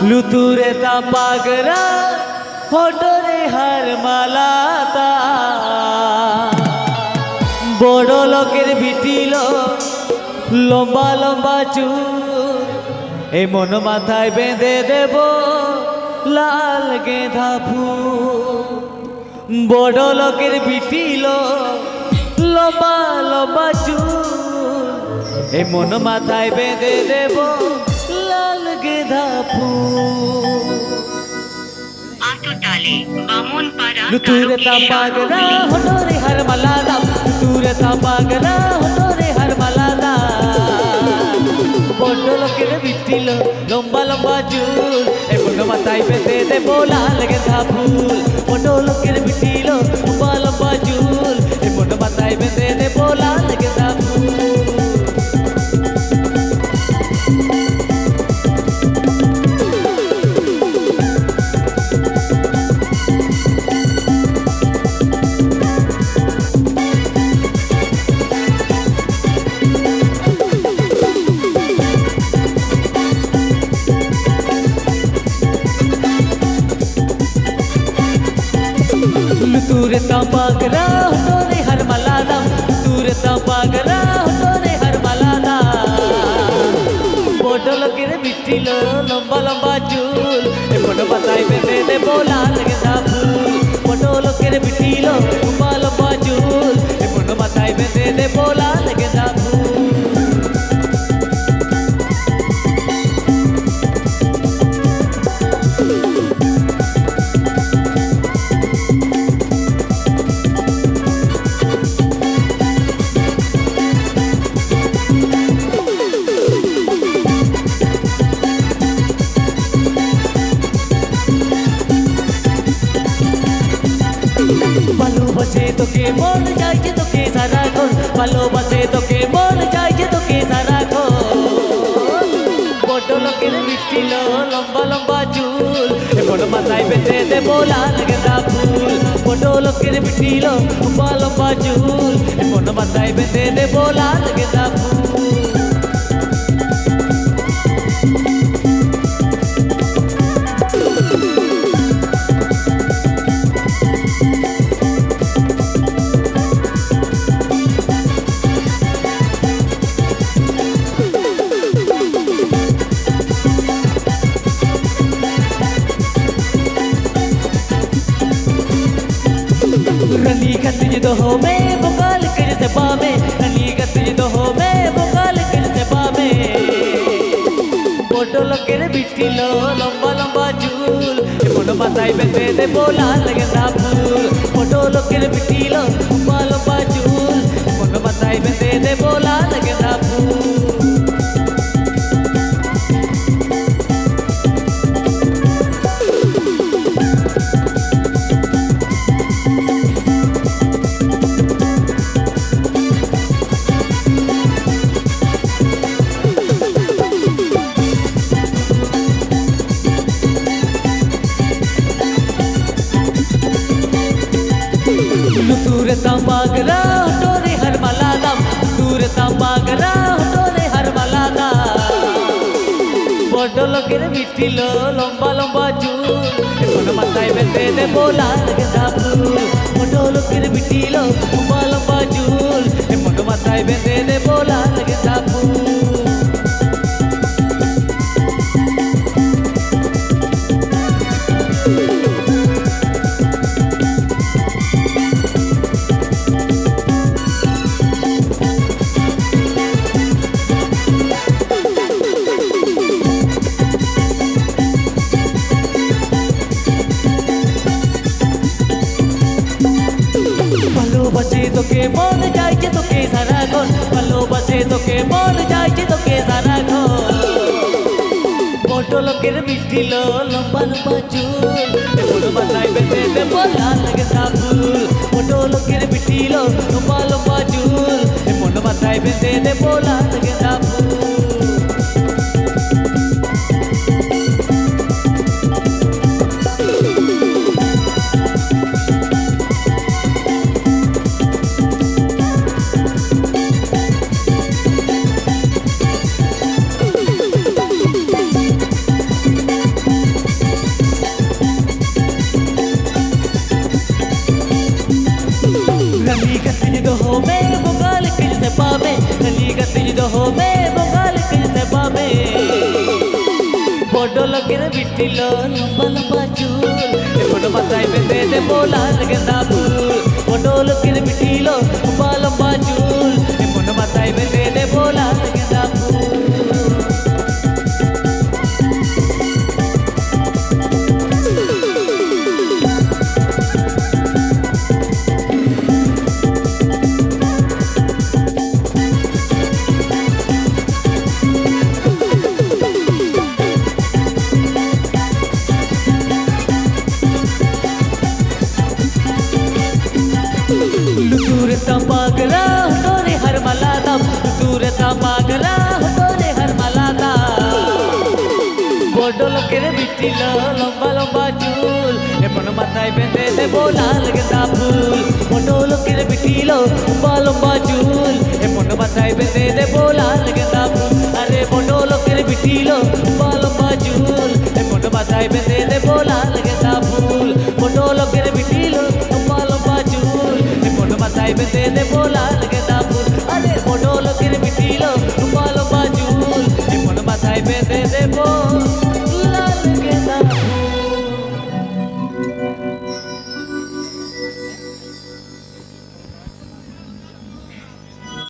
লুতুরে তা পাগরা হটরে হার মালাতা বড় লোকের বিটিল লম্বা লম্বা চুল এই মন মাথায় বেঁধে দেব লাল গেঁধা ফুল বড় লোকের বিটিল লম্বা লম্বা চুল এই মন মাথায় বেঁধে দেব লাল গেঁধা ফুল লুতুরে তা পাগলা হটরে হার মালাদা লুতুরে তা পাগলা হটরে হার মালাদা বড় লোকের বিটিল লম্বা লম্বা চুল এই মন মাথায় বেঁধে দেব লাল গেঁধা ফুল বড় লোকের বিটিল লম্বা লম্বা চুল এই মন মাথায় বেঁধে দেব লাল গেঁধা ফুল लुतुरे ता पागला हटोरे हर मलादा लुतुरे ता पागला हटोरे हर मलादा बड़ लोकेर बिटिल लम्बा लम्बा चूल ए बड़ माथाय बेঁধে দেব লাল গেঁধা ফুল বড় লোকের বিটিল লম্বা লম্বা চুল এ বড় মাথায় বেঁধে দেব লাল গেঁধা ফুল ভালোবাসে তোকে মন চাইছে তোকে সারাক্ষণ ভালোবাসে তোকে মন চাইছে তোকে সারাক্ষণ বড় লোকের বিটিল লম্বা লম্বা চুল এ বড় মাথায় বেঁধে দেব লাল গেঁধা ফুল বড় লোকের বিটিল লম্বা লম্বা চুল এ বড় মাথায় বেঁধে দেব লাল গেঁধা ফুল रली गतिज दो हो में बुकाल कर से पावे रली गतिज दो हो में बुकाल कर से पावे बड़ लोकेर बिटिल लम्बा लम्बा चूल ए बड़ माथाय बेঁধে দেব লাল গেঁধা ফুল বড় লোকের বিটিল লম্বা লম্বা চুল এ বড় মাথায় বেঁধে দেব লাল গেঁধা ফুল लुतुरे ता पागला हटोरे हर मलादा लुतुरे ता पागला हटोरे हर मलादा बड़ लोकेर बिटिल लम्बा लम्बा चूल ए बड़ माथाय बेঁধে দেব লাল গেঁধা ফুল বড় লোকের বিটিল লম্বা লম্বা চুল এ বড় মাথায় বেঁধে দেব লাল গেঁধা ফুল ভালোবাসে তোকে মন চাইছে তোকে সারাক্ষণ ভালোবাসে তোকে মন চাইছে তোকে সারাক্ষণ বড় লোকের বিটিল লম্বা লম্বা চুল এ বড় মাথায় বেঁধে দেব লাল গেঁধা ফুল বড় লোকের বিটিল লম্বা লম্বা চুল এ বড় মাথায় বেঁধে দেব লাল গেঁধা ফুল বড় লোকের বিটিল লম্বা লম্বা চুল এখন মাথায় বেঁধে দেব লাল গেঁদা ফুল বড় লোকের বিটিল লম্বা লম্বা চুল এখন মাথায় বেঁধে দেব লাল গেঁদা ফুল लुतुरता पागला तोरे हर मलादा लुतुरता पागला तोरे हर मलादा বড় লোকের বিটিল লম্বা লম্বা চুল এমন মাথায় বেঁধে দেব লাল গেঁদা ফুল বড় লোকের বিটিল লম্বা লম্বা চুল এমন মাথায় বেঁধে দেব লাল গেঁদা ফুল